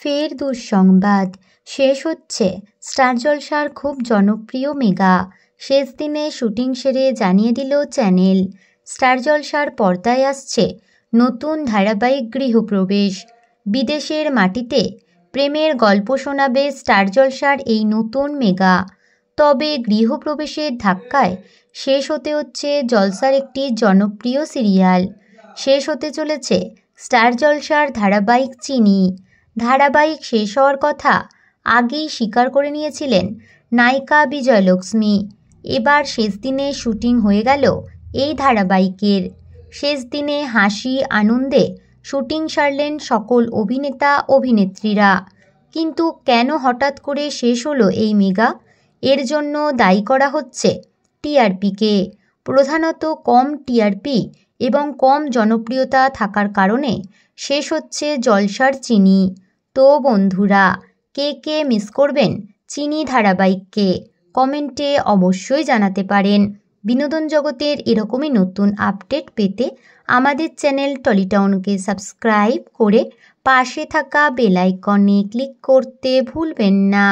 ফের দুঃসংবাদ, শেষ হচ্ছে স্টার জলসার খুব জনপ্রিয় মেগা। শেষ দিনে শুটিং সেরে জানিয়ে দিল চ্যানেল, স্টার জলসার পর্দায় আসছে নতুন ধারাবাহিক গৃহপ্রবেশ। বিদেশের মাটিতে প্রেমের গল্প শোনাবে স্টার জলসার এই নতুন মেগা। তবে গৃহপ্রবেশের ধাক্কায় শেষ হতে হচ্ছে জলসার একটি জনপ্রিয় সিরিয়াল। শেষ হতে চলেছে স্টার জলসার ধারাবাহিক চিনি। ধারাবাহিক শেষ হওয়ার কথা আগেই স্বীকার করে নিয়েছিলেন নায়িকা বিজয়লক্ষ্মী। এবার শেষ দিনে শুটিং হয়ে গেল এই ধারাবাহিকের। শেষ দিনে হাসি আনন্দে শুটিং সারলেন সকল অভিনেতা অভিনেত্রীরা। কিন্তু কেন হঠাৎ করে শেষ হলো এই মেগা? এর জন্য দায়ী করা হচ্ছে টিআরপিকে। প্রধানত কম টিআরপি এবং কম জনপ্রিয়তা থাকার কারণে শেষ হচ্ছে জলসার চিনি। তো বন্ধুরা, কে কে মিস করবেন চিনি ধারাবাহিককে? কমেন্টে অবশ্যই জানাতে পারেন। বিনোদন জগতের এরকমই নতুন আপডেট পেতে আমাদের চ্যানেল টলিটাউনকে সাবস্ক্রাইব করে পাশে থাকা বেল আইকনে ক্লিক করতে ভুলবেন না।